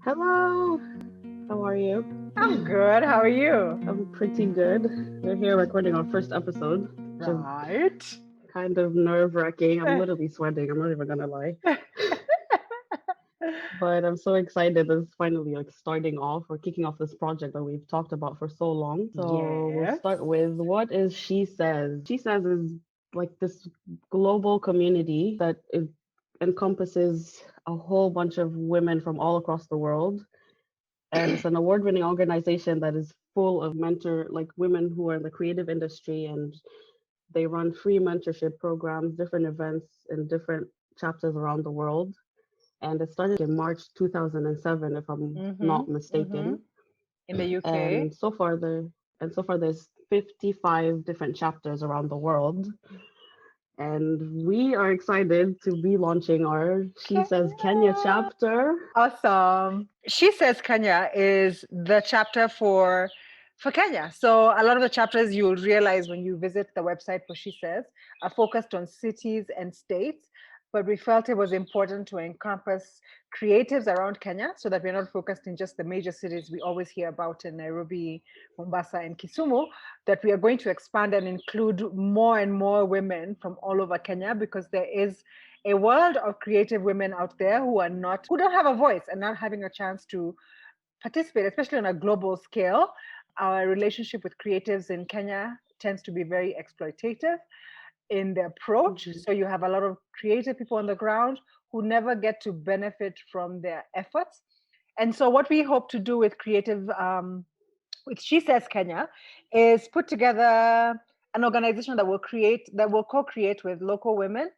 Hello, how are you? I'm good. How are you? I'm pretty good. We're here recording our first episode, which is Right. kind of nerve-wracking. I'm literally sweating. I'm not even gonna lie. But I'm so excited that it's finally like starting off or kicking off this project that we've talked about for so long. So we'll Yes. start with what is She Says? She Says is like this global community that encompasses a whole bunch of women from all across the world. And it's an award-winning organization that is full of like women who are in the creative industry, and they run free mentorship programs, different events in different chapters around the world. And it started in March 2007, if I'm Mm-hmm. not Mm-hmm. mistaken. In the UK. And so far there's 55 different chapters around the world. And we are excited to be launching our She Says Kenya Kenya. chapter. Awesome. She Says Kenya is the chapter for Kenya. So a lot of the chapters you'll realize when you visit the website for She Says are focused on cities and states, but we felt it was important to encompass creatives around Kenya so that we're not focused in just the major cities we always hear about in Nairobi, Mombasa, and Kisumu, that we are going to expand and include more and more women from all over Kenya because there is a world of creative women out there who don't have a voice and not having a chance to participate, especially on a global scale. Our relationship with creatives in Kenya tends to be very exploitative in the approach. Mhm. So you have a lot of creative people on the ground who never get to benefit from their efforts. And so what we hope to do with creative with She Says Kenya is put together an organization that will co-create with local women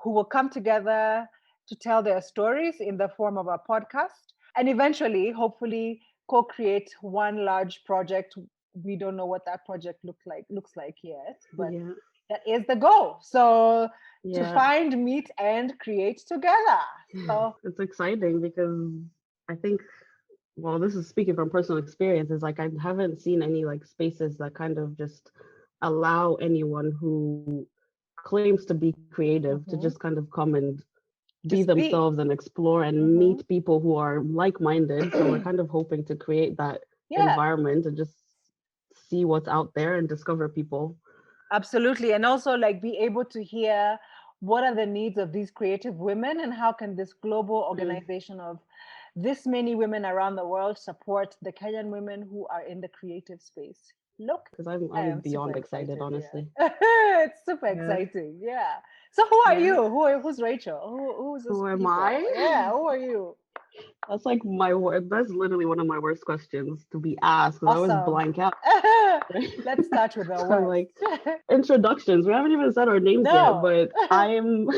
who will come together to tell their stories in the form of a podcast and eventually, hopefully, co-create one large project. We don't know what that project looks like yet, but Yeah. that is the goal. So to Yeah. find, meet, and create together. So It's exciting because I think, well, this is speaking from personal experiences, like I haven't seen any like spaces that kind of just allow anyone who claims to be creative to just mhm, kind of come and be to speak. themselves and explore and Hmm. meet people who are like-minded. So we're kind of hoping to create that Yeah, environment and just see what's out there and discover people. absolutely. And also like be able to hear what are the needs of these creative women and how can this global organization of this many women around the world support the Kenyan women who are in the creative space. Look, Because I I'm am super beyond excited, excited. honestly. Yeah. It's super Yeah. exciting. Yeah. So who are Yeah. you? Who's Rachel? Who's this Who am people? I? Yeah, who are you? That's like my word. That's literally one of my worst questions to be asked because I always Awesome. blank out. Let's start with the So I'm worst. like, introductions. We haven't even said our names yet, No. but I'm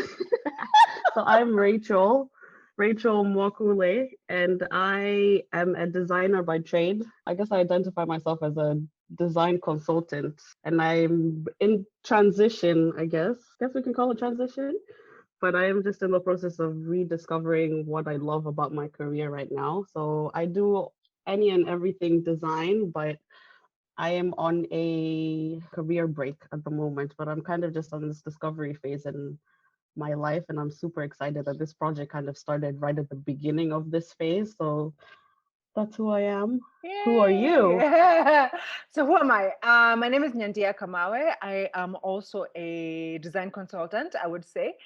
so I'm Rachel Mwakule, and I am a designer by trade. I guess I identify myself as a design consultant, and I'm in transition, I guess. Guess we can call it transition. But I am just in the process of rediscovering what I love about my career right now. So I do any and everything design, but I am on a career break at the moment, but I'm kind of just on this discovery phase in my life. And I'm super excited that this project kind of started right at the beginning of this phase. So that's who I am. Who are you? Yay! So who am I? My name is Nyandia Kamawe. I am also a design consultant, I would say.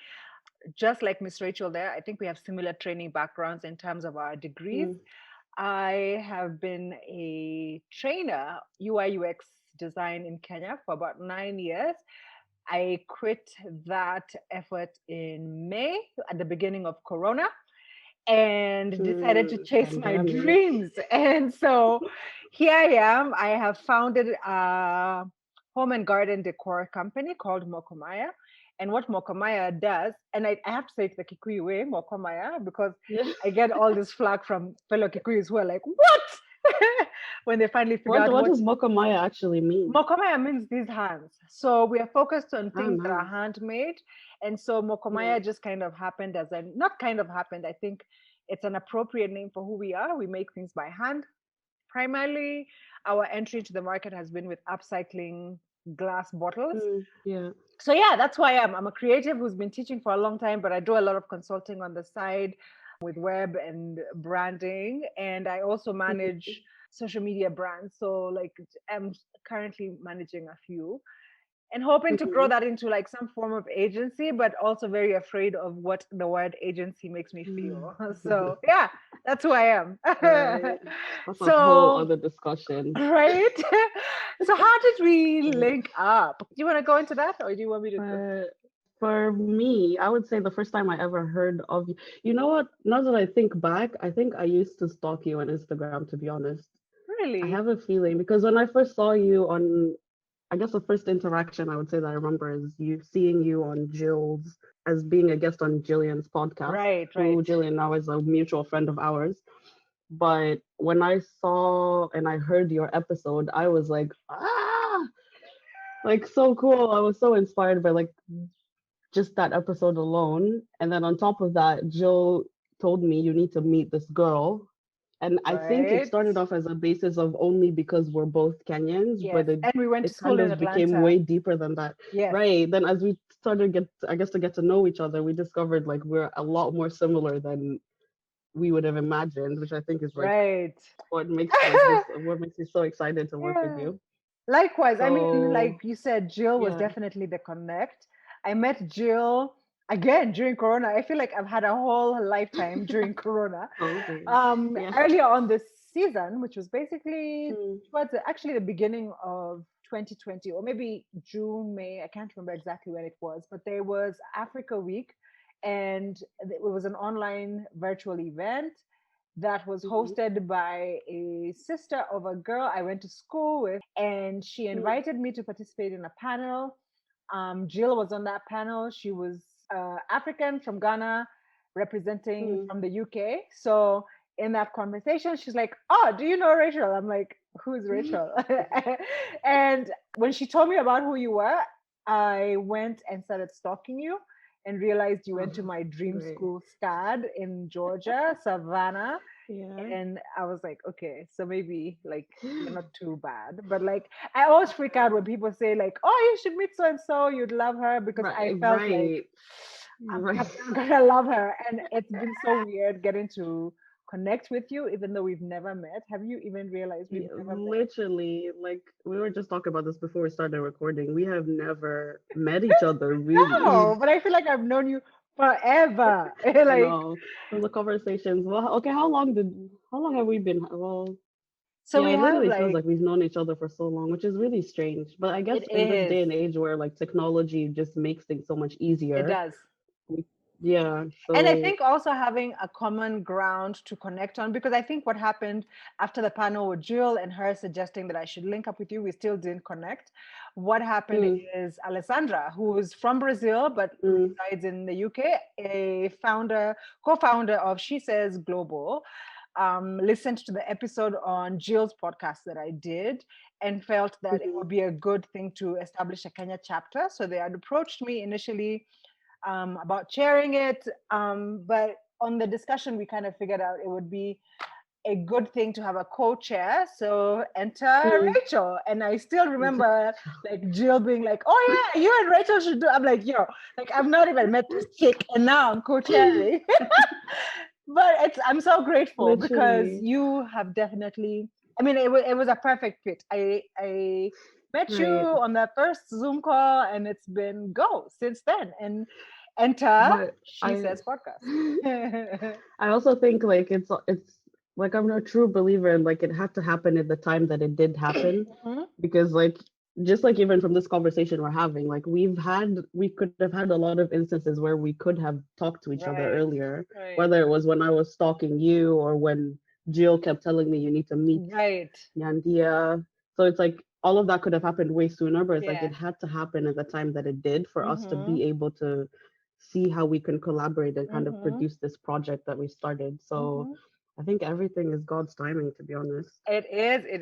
Just like Miss Rachel there, I think we have similar training backgrounds in terms of our degrees. Mm, I have been a trainer, UI UX design in Kenya for about 9 years. I quit that effort in May at the beginning of Corona and decided to chase my pandemic. dreams. And so here I am. I have founded a home and garden decor company called MokoMaya. And what MokoMaya does, and I have to say it the Kikuyu way, MokoMaya, because Yeah. I get all this flack from fellow Kikuyus who are like, what? When they finally figure out What what does MokoMaya actually mean? Mokomaya means these hands. So we are focused on Oh, things that are nice. handmade. And so Yeah. Mokomaya just kind of happened as a, not kind of happened, I think it's an appropriate name for who we are. We make things by hand. Primarily, our entry into the market has been with upcycling glass bottles. Yeah. So yeah, that's who I am. I'm a creative who's been teaching for a long time, but I do a lot of consulting on the side. with web and branding, and I also manage social media brands. So like I'm currently managing a few and hoping to grow Mhm. that into like some form of agency, but also very afraid of what the word agency makes me feel. So yeah, that's who I am. Right. That's a whole So other discussion. right. So how did we link up? Do you want to go into that, or do you want me to go? But for me, I would say the first time I ever heard of you, you know what? Now that I think back, I think I used to stalk you on Instagram, to be honest. I Really? have a feeling because when I first saw you on, I guess the first interaction I would say that I remember is you seeing you on Jill's as being a guest on Jillian's podcast, Right, right. who Jillian now is a mutual friend of ours. But when I saw and I heard your episode, I was like, ah, like so cool. I was so inspired by like just that episode alone. And then on top of that, Jill told me you need to meet this girl. And I think it Right. started off as a basis of only because we're both Kenyans, Yes. but it And we went to it kind school in of became Atlanta. way deeper than that. Yes. Right. Then as we started I guess to get to know each other, we discovered like we're a lot more similar than we would have imagined, which I think is like Right. what makes me so excited to work with Yeah. you. Likewise, I mean, like So you said, Jill was yeah. definitely the connect. I met Jill again during Corona. I feel like I've had a whole lifetime during Corona. Okay. Yeah. Earlier on this season, which was basically Mm, towards actually the beginning of 2020, or maybe June, May. I can't remember exactly when it was, but there was Africa Week, and it was an online virtual event that was mhm, hosted by a sister of a girl I went to school with, and she mm, invited me to participate in a panel. Jill was on that panel. She was African from Ghana, representing mm. from the UK. So in that conversation, she's like, "Oh, do you know Rachel?" I'm like, "Who is Rachel?" And when she told me about who you were, I went and started stalking you and realized you Oh, went to my dream great. school, SCAD, in Georgia, Savannah. Yeah. And I was like, okay, so maybe like you're not too bad. But like I always freak out when people say like, oh, you should meet so and so, you'd love her, because I Right, felt like right, right. I'm not gonna love her. And it's been so weird getting to connect with you, even though we've never met. Have you even realized we've Yeah, never met? literally, like we were just talking about this before we started recording. We have never met each other really. No, but I feel like I've known you forever. I Like, know from the conversations. Well, okay, how long have we been? Well, so yeah, we it have literally feels like, like we've known each other for so long, which is really strange. But I guess it in this is, day and age where like technology just makes things so much it easier, does. we, yeah. And I So, think also having a common ground to connect on, because I think what happened after the panel with Jill and her suggesting that I should link up with you, we still didn't connect. What happened mm, is Alessandra, who is from Brazil but mm, resides in the UK, a co-founder of She Says Global, listened to the episode on Jill's podcast that I did and felt that it mhm, would be a good thing to establish a Kenya chapter. So they had approached me initially about sharing it. But on the discussion, we kind of figured out it would be a good thing to have a co-chair. So enter mm. Rachel. And I still remember like Jill being like, oh yeah, you and Rachel should do. I'm like, yo, like I've not even met this chick and now I'm co-chairing. But I'm so grateful because Literally, you have definitely, I mean, it was a perfect fit. I met you right. on that first Zoom call and it's been go since then. And enter But She I Says podcast. I also think like it's like I'm a true believer in like it had to happen at the time that it did happen Mhm. because like just like even from this conversation we're having like we could have had a lot of instances where we could have talked to each other Right, earlier, right, whether it was when I was stalking you or when Jill kept telling me you need to meet right. Nyandia. So it's like all of that could have happened way sooner, but it's like Yeah. it had to happen at the time that it did for us to Mm-hmm. be able to see how we can collaborate and kind of Mm-hmm. produce this project that we started. So Mm-hmm. I think everything is God's timing, to be honest. It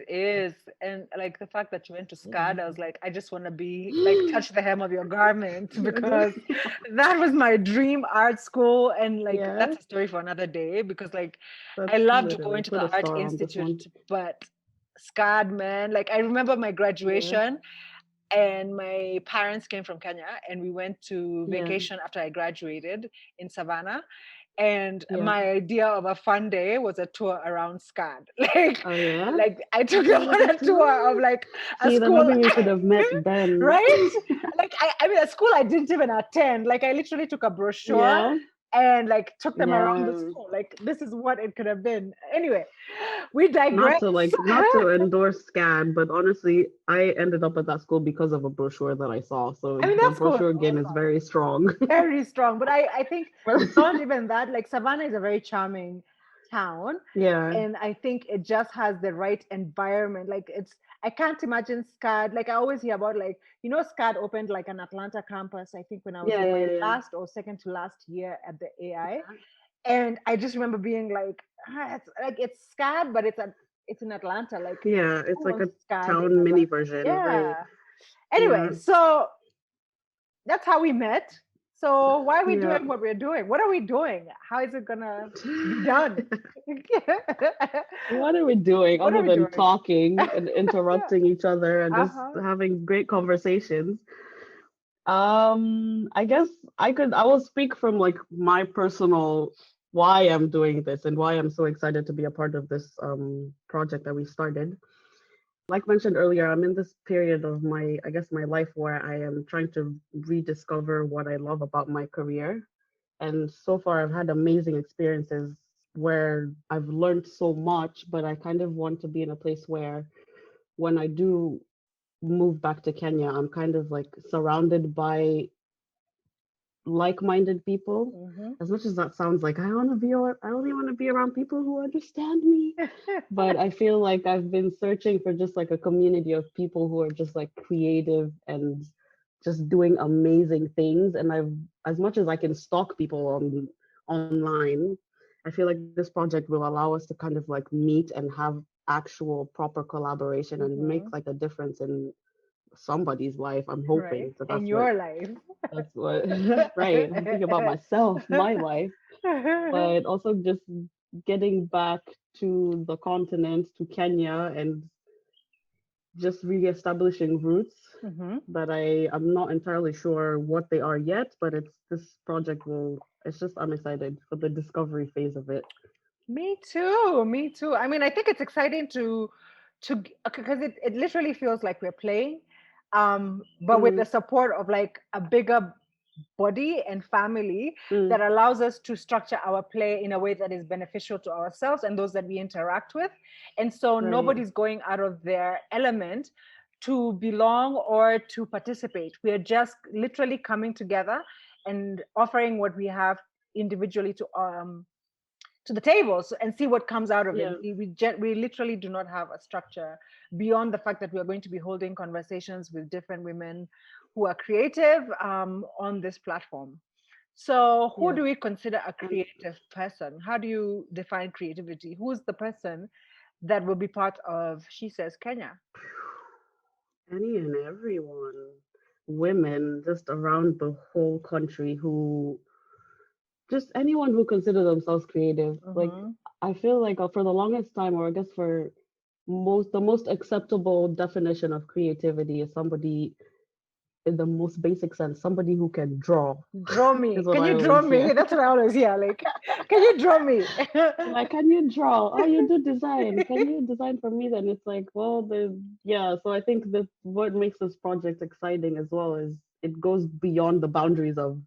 is. And like the fact that you went to SCAD, I Yeah. was like, I just want to be like touch the hem of your garment because that was my dream art school. And like Yeah, that's a story for another day because like I that's loved literally going to put the a art star on this one. institute, but SCAD, man, like I remember my Yeah, graduation and my parents came from Kenya and we went to yeah. vacation after I graduated in Savannah. And Yeah. my idea of a fun day was a tour around SCAD. Like, Oh yeah. like I took them on a tour of like a See, then school, maybe we should have met then. right? Like I mean, a school I didn't even attend. Like I literally took a brochure Yeah. and like took them around the Yeah. school. Like this is what it could have been. Anyway, we digress. Not to endorse SCAD, but honestly, I ended up at that school because of a brochure that I saw. So I mean, the that school was brochure game is awesome. very strong. Very strong. But I think beyond even that, like Savannah is a very charming town. Yeah. And I think it just has the right environment. Like I can't imagine SCAD. Like I always hear about like, SCAD opened like an Atlanta campus, I think when I was Yeah, in yeah, my yeah. last or second to last year at the AI. And I just remember being like, it's SCAD, but it's in Atlanta. Like Yeah, it's who like a wants SCAD in town mini Atlanta? version, Yeah. right? Anyway, Yeah. so that's how we met. So why are we Yeah. doing what we're doing? What are we doing? How is it gonna be done? What are we doing What are other we than doing? talking and interrupting each other and just Uh-huh. having great conversations? I guess I will speak from like my personal why I'm doing this and why I'm so excited to be a part of this project that we started. Like mentioned earlier, I'm in this period of I guess my life where I am trying to rediscover what I love about my career. And so far I've had amazing experiences where I've learned so much, but I kind of want to be in a place where when I do move back to Kenya, I'm kind of like surrounded by like-minded people. Mm-hmm. As much as that sounds like I only want to be around people who understand me. But I feel like I've been searching for just like a community of people who are just like creative and just doing amazing things. And as much as I can stalk people online, I feel like this project will allow us to kind of like meet and have actual proper collaboration and make Mm-hmm. like a difference in somebody's life. I'm Right. hoping. So In your life. that's what right. I'm thinking about myself, my life, but also just getting back to the continent, to Kenya, and just reestablishing roots Mm-hmm. that I'm not entirely sure what they are yet, but this project will it's just I'm excited for the discovery phase of it. Me too. Me too. I mean, I think it's exciting to because it literally feels like we're playing, but with the Mm, support of like a bigger body and family that mm, allows us to structure our play in a way that is beneficial to ourselves and those that we interact with. And so right. nobody's going out of their element to belong or to participate. We are just literally coming together and offering what we have individually to the table, and see what comes out of it. Yeah. We literally do not have a structure beyond the fact that we are going to be holding conversations with different women who are creative on this platform. So, who Yeah. do we consider a And creative person? How do you define creativity? Who's the person that will be part of She Says Kenya? any and everyone, women just around the whole country who just anyone who consider themselves creative. Like Mm-hmm. I feel like for the longest time, or I guess for the most acceptable definition of creativity is somebody in the most basic sense, somebody who can draw Draw me. is what Can I you draw always me? hear. That's what I always hear. Like, can you draw me? Like, can you draw? Oh, you do design. Can you design for me? Then it's like, well, yeah. So I think that what makes this project exciting as well is it goes beyond the boundaries of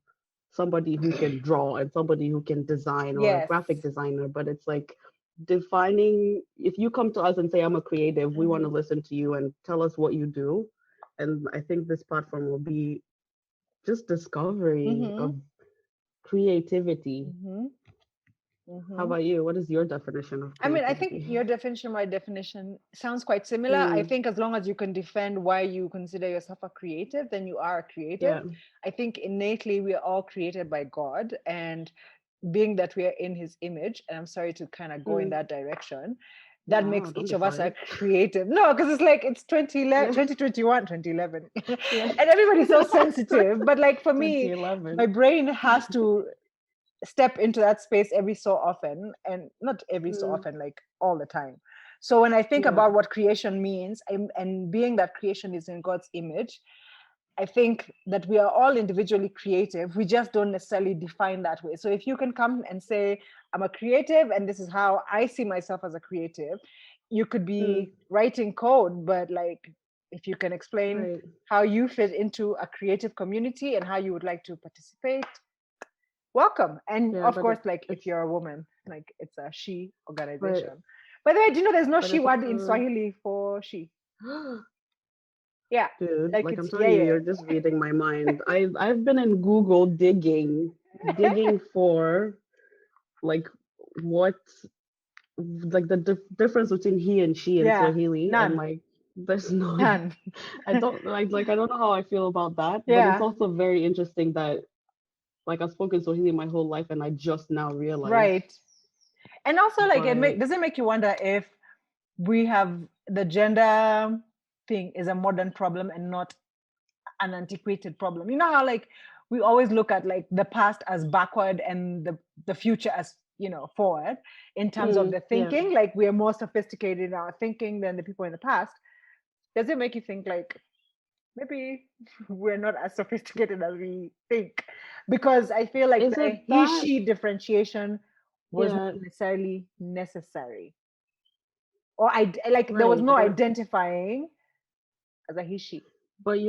somebody who can draw and somebody who can design or a Yes. graphic designer, but it's like defining if you come to us and say I'm a creative, we want to Mm-hmm. listen to you and tell us what you do. And I think this platform will be just discovery Mm-hmm. of creativity. Mm-hmm. How Mm-hmm. about you? What is your definition of I mean, I think creativity? your definition, my definition sounds quite similar. I Mm, think as long as you can defend why you consider yourself a creative, then you are a creative. yeah. I think innately we are all created by God, and being that we are in his image, and I'm sorry to kind of go in Mm. that direction, that No, makes don't each be of us a sorry. creative. No, because it's like it's 2011, Yeah. 2021, 2011. Yeah. And everybody's so sensitive. But like for me, my 2011. brain has to step into that space every so often, and not every so Mm, often, like all the time. So when I think yeah. about what creation means, and being that creation is in God's image, I think that we are all individually creative. We just don't necessarily define that way. So if you can come and say, I'm a creative and this is how I see myself as a creative, you could be writing code, but like if you can explain Right. how you fit into a creative community and how you would like to participate, welcome. And Yeah, of but course, like if it's you're a woman, like it's a she but organization. By the way, do you know there's no but she it's word in also Swahili for she? Yeah, dude, like like I'm it's telling you, yeah. you're just reading my mind. I've been in Google digging for like what like the difference between he and she in Yeah, Swahili, and none, like there's none. none. I don't like I don't know how I feel about that, but it's Yeah, also very interesting that like I've spoken Swahili my whole life and I just now realized. right. And also, like, But does it make you wonder if we have the gender thing is a modern problem and not an antiquated problem? You know how like we always look at like the past as backward and the future as forward in terms of the yeah, thinking. Like we are more sophisticated in our thinking than the people in the past. Does it make you think like maybe we're not as sophisticated as we think? Because I feel like is it the he that? she differentiation was Yeah, not necessarily necessary, or I like there was right. no identifying as a he she. But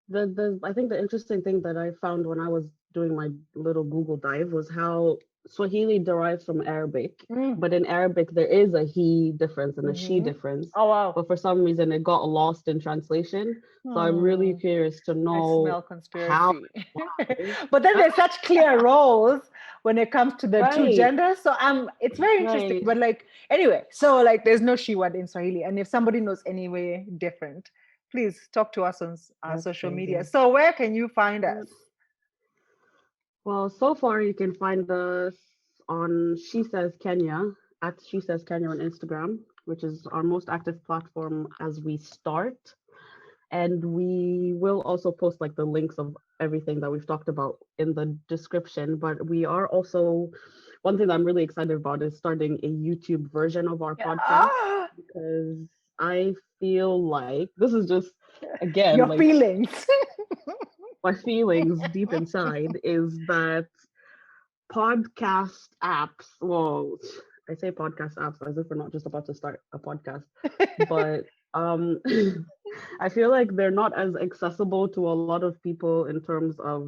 the I think the interesting thing that I found when I was doing my little Google dive was how Swahili derives from Arabic, Mm. but in Arabic there is a he difference and a she Mm-hmm. difference. Oh wow. But for some reason it got lost in translation. So I'm really Hmm. curious to I smell know how conspiracy. why. But then there's such clear roles when it comes to the two Right, genders. So it's very interesting. right. But like anyway, so like there's no she word in Swahili. And if somebody knows any way different, please talk to us on our That's social media. crazy. So where can you find us? Yep. Well, so far you can find us on She Says Kenya at She Says Kenya on Instagram, which is our most active platform as we start. And we will also post like the links of everything that we've talked about in the description. But we are also, one thing that I'm really excited about is starting a YouTube version of our Yeah. podcast, Ah, because I feel like this is just, again, your like feelings. my feelings deep inside is that podcast apps, well, I say podcast apps as if we're not just about to start a podcast, but um I feel like they're not as accessible to a lot of people in terms of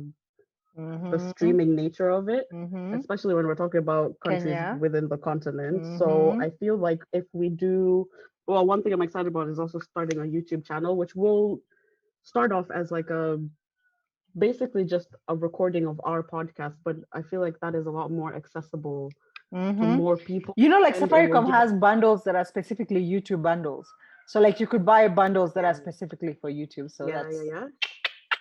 the Mm-hmm. streaming nature of it, Mm-hmm. especially when we're talking about countries Kenya. within the continent. So Mm-hmm. I feel like if we do, well, one thing I'm excited about is also starting a YouTube channel, which will start off as like a basically just a recording of our podcast, but I feel like that is a lot more accessible to Mm-hmm. more people, You know, like and it will Safaricom give has bundles that are specifically YouTube bundles. So like you could buy bundles that are yeah, specifically for YouTube. So that's yeah,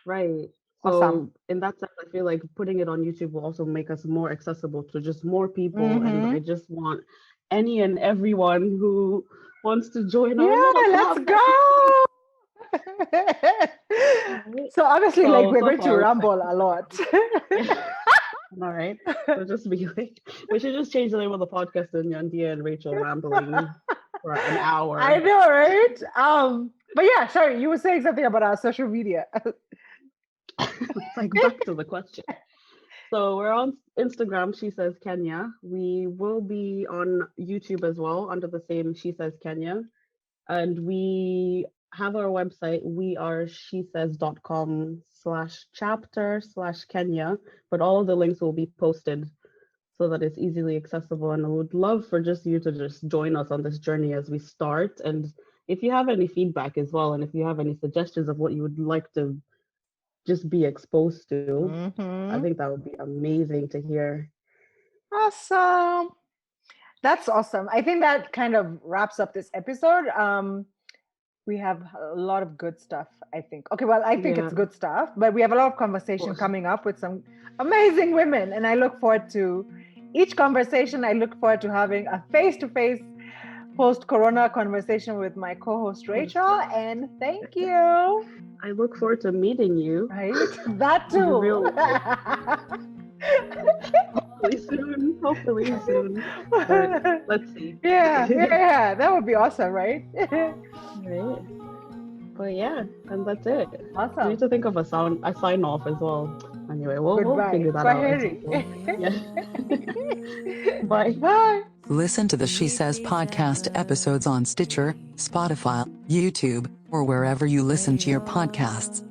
right. awesome. So in that sense, I feel like putting it on YouTube will also make us more accessible to just more people, and I Mm-hmm. just want any and everyone who wants to join our Yeah, little let's club that go. right. So obviously, like So we're so going to far we're quite rumble a lot. all right. So just be like, we should just change the name of the podcast to Nyandia and Rachel rambling for an I hour. know, right? But yeah, sorry, you were saying something about our social media. It's like back to the question. So we're on Instagram, She Says Kenya. We will be on YouTube as well under the same She Says Kenya. And we have our website, weareshesays.com/chapter/Kenya. But all of the links will be posted so that it's easily accessible. And I would love for just you to just join us on this journey as we start. And if you have any feedback as well, and if you have any suggestions of what you would like to just be exposed to, I Mm-hmm. think that would be amazing to hear. Awesome. That's awesome. I think that kind of wraps up this episode. We have a lot of good stuff, I think. Okay, well, I think Yeah, it's good stuff, but we have a lot of of conversation course. coming up with some amazing women. And I look forward to each conversation. I look forward to having a face to face post corona conversation with my co host, Yes. Rachel. And thank you. I look forward to meeting you Right? That in too. real life. Hopefully soon. Hopefully soon. But let's see. Yeah, yeah, yeah. That would be awesome, right? Right. But yeah, and that's it. We Awesome. need to think of a sign off as well. Anyway, we'll Goodbye. figure that out as we go. Yeah. Bye. Bye. Listen to the She Says podcast episodes on Stitcher, Spotify, YouTube, or wherever you listen to your podcasts.